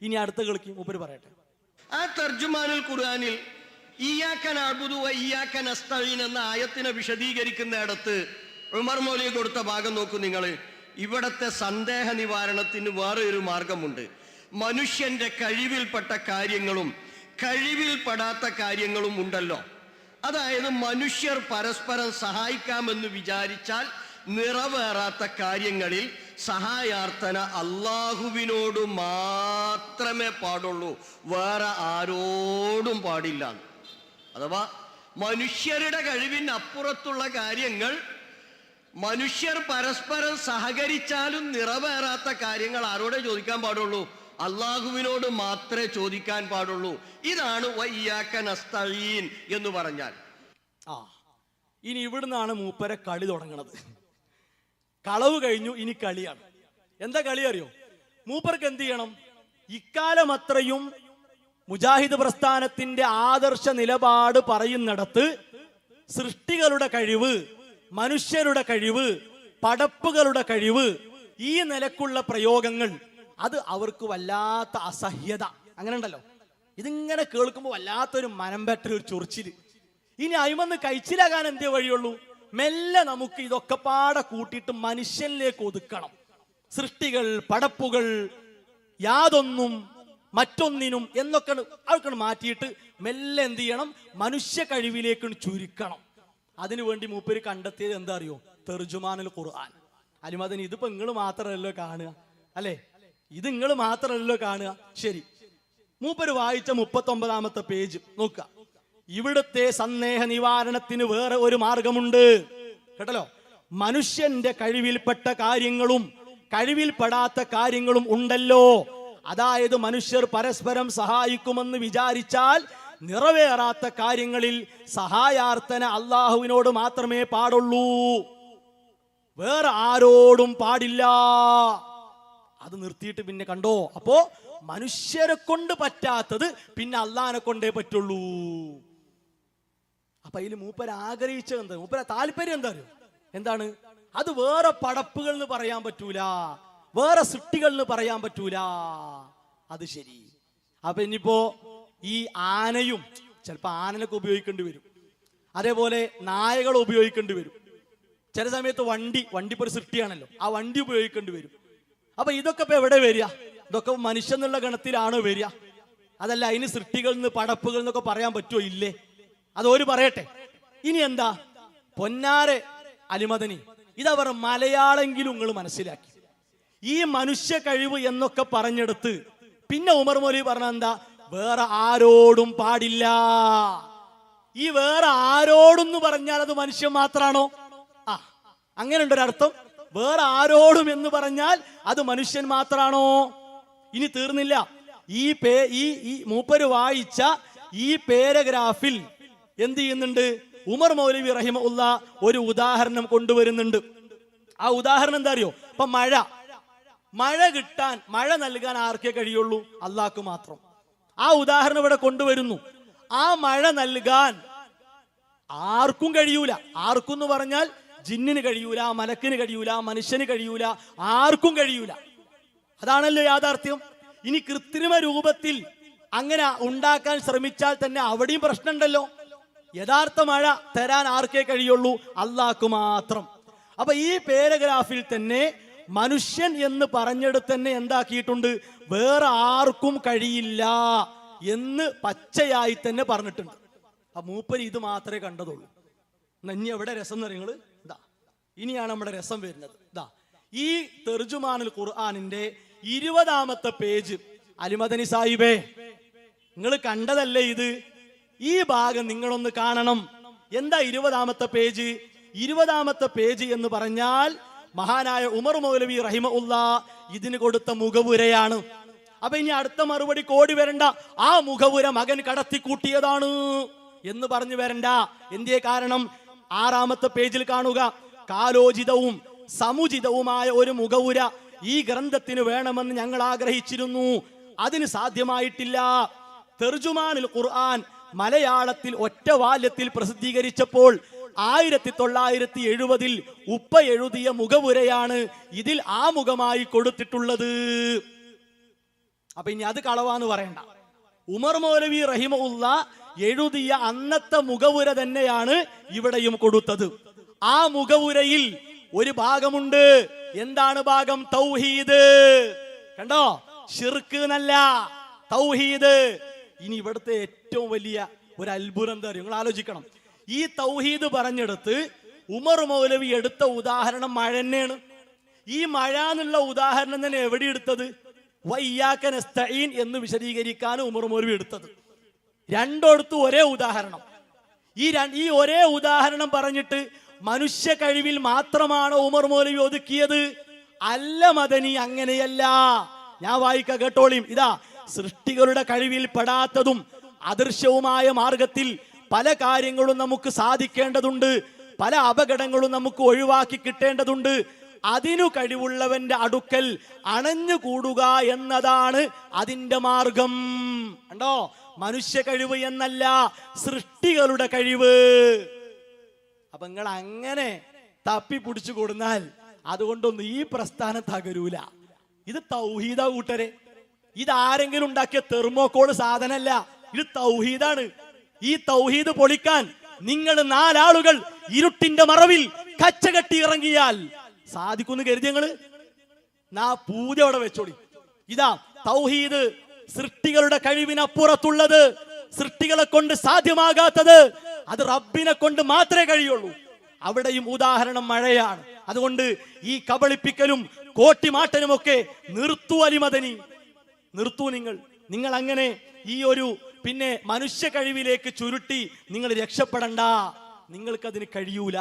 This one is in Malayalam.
ഇനി അടുത്ത കേൾക്കി മൂപ്പര് പറയട്ടെ. ആ തർജുമാനുൽ ഖുർആനിൽ ഇയ്യാക നഅ്ബുദു വ ഇയ്യാക നസ്തഈൻ എന്ന ആയത്തിനെ വിശദീകരിക്കുന്നിടത്ത് ഉമർ മൗലവി കൊടുത്ത ഭാഗം നോക്കൂ നിങ്ങൾ. ഇവിടത്തെ സന്ദേഹ നിവാരണത്തിന് വേറെ ഒരു മാർഗമുണ്ട്. മനുഷ്യന്റെ കഴിവിൽപ്പെട്ട കാര്യങ്ങളും കഴിവിൽപ്പെടാത്ത കാര്യങ്ങളും ഉണ്ടല്ലോ. അതായത് മനുഷ്യർ പരസ്പരം സഹായിക്കാമെന്ന് വിചാരിച്ചാൽ നിറവേറാത്ത കാര്യങ്ങളിൽ സഹായാർത്ഥന അള്ളാഹുവിനോട് മാത്രമേ പാടുള്ളൂ, വേറെ ആരോടും പാടില്ല. അഥവാ മനുഷ്യരുടെ കഴിവിന് അപ്പുറത്തുള്ള കാര്യങ്ങൾ മനുഷ്യർ പരസ്പരം സഹകരിച്ചാലും നിറവേറാത്ത കാര്യങ്ങൾ ആരോടെ ചോദിക്കാൻ പാടുള്ളൂ? അള്ളാഹുവിനോട് മാത്രമേ ചോദിക്കാൻ പാടുള്ളൂ. ഇതാണ് വഇയ്യാക നസ്തഈൻ എന്ന് പറഞ്ഞാൽ. ഇനി ഇവിടുന്നാണ് മൂപ്പരെ കളി തുടങ്ങണത്. കളവ് കഴിഞ്ഞു, ഇനി കളിയാണ്. എന്താ കളി അറിയോ? മൂപ്പർക്ക് എന്ത് ചെയ്യണം? ഇക്കാലം അത്രയും മുജാഹിദ് പ്രസ്ഥാനത്തിന്റെ ആദർശ നിലപാട് പറയുന്നിടത്ത് സൃഷ്ടികളുടെ കഴിവ്, മനുഷ്യരുടെ കഴിവ്, പടപ്പുകളുടെ കഴിവ്, ഈ നിലക്കുള്ള പ്രയോഗങ്ങൾ അത് അവർക്ക് വല്ലാത്ത അസഹ്യത. അങ്ങനെ ഉണ്ടല്ലോ, ഇതിങ്ങനെ കേൾക്കുമ്പോൾ വല്ലാത്തൊരു മനംപെട്ട ഒരു ചൊറിച്ചില്. ഇനി അയിമന്ന് കഴിച്ചിലാകാൻ എന്തേ വഴിയുള്ളൂ? മെല്ലെ നമുക്ക് ഇതൊക്കെ പാടെ കൂട്ടിയിട്ട് മനുഷ്യനിലേക്ക് ഒതുക്കണം. സൃഷ്ടികൾ, പടപ്പുകൾ, യാതൊന്നും മറ്റൊന്നിനും എന്നൊക്കെ അവർക്ക് മാറ്റിയിട്ട് മെല്ലെ എന്ത് ചെയ്യണം? മനുഷ്യ കഴിവിലേക്ക് ചുരുക്കണം. അതിനുവേണ്ടി മൂപ്പര് കണ്ടെത്തിയത് എന്താ അറിയോ? തർജുമാനുൽ ഖുർആൻ. അലിമദനി, ഇതിപ്പോ നിങ്ങൾ മാത്രമല്ലോ കാണുക, അല്ലെ? ഇത് നിങ്ങൾ മാത്രമല്ലോ കാണുക. ശരി, മൂപ്പര് വായിച്ച 39-ാമത്തെ പേജ് നോക്കുക. ഇവിടുത്തെ സന്ദേഹ നിവാരണത്തിന് വേറെ ഒരു മാർഗമുണ്ട് കേട്ടല്ലോ. മനുഷ്യന്റെ കഴിവിൽപ്പെട്ട കാര്യങ്ങളും കഴിവിൽപ്പെടാത്ത കാര്യങ്ങളും ഉണ്ടല്ലോ. അതായത് മനുഷ്യർ പരസ്പരം സഹായിക്കുമെന്ന് വിചാരിച്ചാൽ നിറവേറാത്ത കാര്യങ്ങളിൽ സഹായാർത്ഥന അള്ളാഹുവിനോട് മാത്രമേ പാടുള്ളൂ, വേറെ ആരോടും പാടില്ല. അത് നിർത്തിയിട്ട് പിന്നെ കണ്ടോ, അപ്പോ മനുഷ്യരെ കൊണ്ട് പറ്റാത്തത് പിന്നെ അള്ളാഹിനെ കൊണ്ടേ പറ്റുള്ളൂ. അപ്പൊ അതിൽ മൂപ്പര് ആഗ്രഹിച്ചത് എന്താ? മൂപ്പര താല്പര്യം എന്താ അറിയോ? എന്താണ്? അത് വേറെ പടപ്പുകൾ എന്ന് പറയാൻ പറ്റൂല, വേറെ സൃഷ്ടികൾ എന്ന് പറയാൻ പറ്റൂല. അത് ശരി. അപ്പൊ ഇനിയിപ്പോ ഈ ആനയും ചിലപ്പോ ആനനൊക്കെ ഉപയോഗിക്കേണ്ടി വരും, അതേപോലെ നായകൾ ഉപയോഗിക്കേണ്ടി വരും, ചില സമയത്ത് വണ്ടി ഇപ്പൊ ഒരു സൃഷ്ടിയാണല്ലോ, ആ വണ്ടി ഉപയോഗിക്കേണ്ടി വരും. അപ്പൊ ഇതൊക്കെ ഇപ്പൊ എവിടെ വരിക? ഇതൊക്കെ മനുഷ്യൻ എന്നുള്ള ഗണത്തിലാണോ വരിക? അതല്ല അതിന് സൃഷ്ടികൾ നിന്ന് പടപ്പുകൾ എന്നൊക്കെ പറയാൻ പറ്റുമോ? ഇല്ലേ? അതോര് പറയട്ടെ. ഇനി എന്താ പൊന്നാരെ അലിമദനി, ഇതവർ മലയാളെങ്കിലും നിങ്ങൾ മനസ്സിലാക്കി. ഈ മനുഷ്യ കഴിവ് എന്നൊക്കെ പറഞ്ഞെടുത്ത് പിന്നെ ഉമർ മൗലവി പറഞ്ഞ എന്താ? വേറെ ആരോടും പാടില്ല. ഈ വേറെ ആരോടെന്ന് പറഞ്ഞാൽ അത് മനുഷ്യൻ മാത്രാണോ? അങ്ങനെ ഉണ്ടൊരർത്ഥം. വേറെ ആരോടും എന്ന് പറഞ്ഞാൽ അത് മനുഷ്യൻ മാത്രാണോ? ഇനി തീർന്നില്ല. ഈ മൂപ്പര് വായിച്ച ഈ പാരഗ്രാഫിൽ എന്ത് ചെയ്യുന്നുണ്ട്? ഉമർ മൗലവി റഹിമഹുല്ല ഒരു ഉദാഹരണം കൊണ്ടുവരുന്നുണ്ട്. ആ ഉദാഹരണം എന്താ അറിയോ? ഇപ്പൊ മഴ കിട്ടാൻ, മഴ നൽകാൻ ആർക്കേ കഴിയുള്ളൂ? അള്ളാഹ്ക്ക് മാത്രം. ആ ഉദാഹരണം ഇവിടെ കൊണ്ടുവരുന്നു. ആ മഴ നൽകാൻ ആർക്കും കഴിയൂല. ആർക്കും എന്ന് പറഞ്ഞാൽ ജിന്നിന് കഴിയൂല, മലക്കിന് കഴിയൂല, മനുഷ്യന് കഴിയൂല, ആർക്കും കഴിയൂല. അതാണല്ലോ യാഥാർത്ഥ്യം. ഇനി കൃത്രിമ രൂപത്തിൽ അങ്ങനെ ഉണ്ടാക്കാൻ ശ്രമിച്ചാൽ തന്നെ അവിടെയും പ്രശ്നമുണ്ടല്ലോ. യഥാർത്ഥ മഴ തരാൻ ആർക്കേ കഴിയുള്ളൂ? അള്ളാഹ്ക്ക് മാത്രം. അപ്പൊ ഈ പാരഗ്രാഫിൽ തന്നെ മനുഷ്യൻ എന്ന് പറഞ്ഞെടുത്ത് തന്നെ എന്താക്കിയിട്ടുണ്ട്? വേറെ ആർക്കും കഴിയില്ല എന്ന് പച്ചയായി തന്നെ പറഞ്ഞിട്ടുണ്ട്. ആ മൂപ്പര് ഇത് മാത്രമേ കണ്ടതുള്ളൂ. ഇനി എവിടെ രസം എന്നറിയങ്ങള്? ഇതാ, ഇനിയാണ് നമ്മുടെ രസം വരുന്നത്. ഇതാ, ഈ തർജുമാനുൽ ഖുർആനിന്റെ 20-ാമത്തെ പേജ്. അലിമദനി സാഹിബേ, നിങ്ങൾ കണ്ടതല്ലേ ഇത്? ഈ ഭാഗം നിങ്ങളൊന്ന് കാണണം. എന്താ 20-ാമത്തെ പേജ്? 20-ാമത്തെ പേജ് എന്ന് പറഞ്ഞാൽ മഹാനായ ഉമർ മൗലവി റഹിമഹുല്ല ഇതിന് കൊടുത്ത മുഖവുരയാണ്. അപ്പൊ ഇനി അടുത്ത മറുപടി കോടി വരണ്ട, ആ മുഖവുര മകൻ കടത്തിക്കൂട്ടിയതാണ് എന്ന് പറഞ്ഞു വരണ്ട. എന്തേ കാരണം? 6-ാമത്തെ പേജിൽ കാണുക. കാലോചിതവും സമുചിതവുമായ ഒരു മുഖവുര ഈ ഗ്രന്ഥത്തിന് വേണമെന്ന് ഞങ്ങൾ ആഗ്രഹിച്ചിരുന്നു, അതിന് സാധ്യമായിട്ടില്ല. തർജുമാനുൽ ഖുർആൻ മലയാളത്തിൽ ഒറ്റ വാല്യത്തിൽ പ്രസിദ്ധീകരിച്ചപ്പോൾ 1970 ഉപ്പ എഴുതിയ മുഖവുരയാണ് ഇതിൽ ആമുഖമായി കൊടുത്തിട്ടുള്ളത്. അപ്പൊ ഇനി അത് കളവാന്ന് പറയണ്ട. ഉമർ മൗലവി റഹിമഹുല്ല എഴുതിയ അന്നത്തെ മുഖവുര തന്നെയാണ് ഇവിടെയും കൊടുത്തത്. ആ മുഖവുരയിൽ ഒരു ഭാഗമുണ്ട്. എന്താണ് ഭാഗം? തൗഹീദ്. കണ്ടോ, ശിർക്ക് എന്നല്ല, തൗഹീദ്. ഇനി ഇവിടുത്തെ ഏറ്റവും വലിയ ഒരു അത്ഭുതം എന്താ അറിയോ? നിങ്ങൾ ആലോചിക്കണം. ഈ തൗഹീദ് പറഞ്ഞെടുത്ത് ഉമർ മൗലവി എടുത്ത ഉദാഹരണം മഴ തന്നെയാണ്. ഈ മഴ എന്നുള്ള ഉദാഹരണം തന്നെ എവിടെ എടുത്തത്? വയ്യാക്ക നസ്തഈൻ എന്ന് വിശദീകരിക്കാൻ ഉമർ മൗലവി എടുത്തത്. രണ്ടിടത്തും ഒരേ ഉദാഹരണം. ഈ ഒരേ ഉദാഹരണം പറഞ്ഞിട്ട് മനുഷ്യ കഴിവിൽ മാത്രമാണ് ഉമർ മൗലവി ഒതുക്കിയത്. അല്ല മദനി, അങ്ങനെയല്ല. ഞാൻ വായിക്ക, കേട്ടോളിയും. ഇതാ, സൃഷ്ടികളുടെ കഴിവിൽ പെടാത്തതും അദൃശ്യവുമായ മാർഗത്തിൽ പല കാര്യങ്ങളും നമുക്ക് സാധിക്കേണ്ടതുണ്ട്. പല അപകടങ്ങളും നമുക്ക് ഒഴിവാക്കി കിട്ടേണ്ടതുണ്ട്. അതിനു കഴിവുള്ളവന്റെ അടുക്കൽ അണഞ്ഞുകൂടുക എന്നതാണ് അതിന്റെ മാർഗം. കണ്ടോ, മനുഷ്യ കഴിവ് എന്നല്ല, സൃഷ്ടികളുടെ കഴിവ്. അപ്പൊ നിങ്ങൾ അങ്ങനെ തപ്പി പിടിച്ചു കൊടുന്നാൽ അതുകൊണ്ടൊന്നും ഈ പ്രസ്ഥാനം തകരൂല. ഇത് തൗഹീദാ കൂട്ടരെ. ഇതാരെങ്കിലും ഉണ്ടാക്കിയ തെർമോക്കോൾ സാധനമല്ല, ഇത് തൗഹീദാണ്. ഈ തൗഹീദ് പൊളിക്കാൻ നിങ്ങൾ 4 ആളുകൾ ഇരുട്ടിന്റെ മറവിൽ കച്ചകെട്ടി ഇറങ്ങിയാൽ സാധിക്കുന്നു കരുതി ഞങ്ങള് പൂജ അവിടെ വെച്ചോടി. ഇതാ തൗഹീദ്, സൃഷ്ടികളുടെ കഴിവിനപ്പുറത്തുള്ളത്, സൃഷ്ടികളെ കൊണ്ട് സാധ്യമാകാത്തത് അത് റബ്ബിനെ കൊണ്ട് മാത്രമേ കഴിയുള്ളൂ. അവിടെയും ഉദാഹരണം മഴയാണ്. അതുകൊണ്ട് ഈ കബളിപ്പിക്കലും കോട്ടിമാട്ടനുമൊക്കെ നിർത്തൂ. അലിമദനി, നിർത്തൂ. നിങ്ങൾ അങ്ങനെ ഈ ഒരു മനുഷ്യ കഴിവിലേക്ക് ചുരുട്ടി നിങ്ങൾ രക്ഷപ്പെടണ്ട. നിങ്ങൾക്കതിന് കഴിയൂല.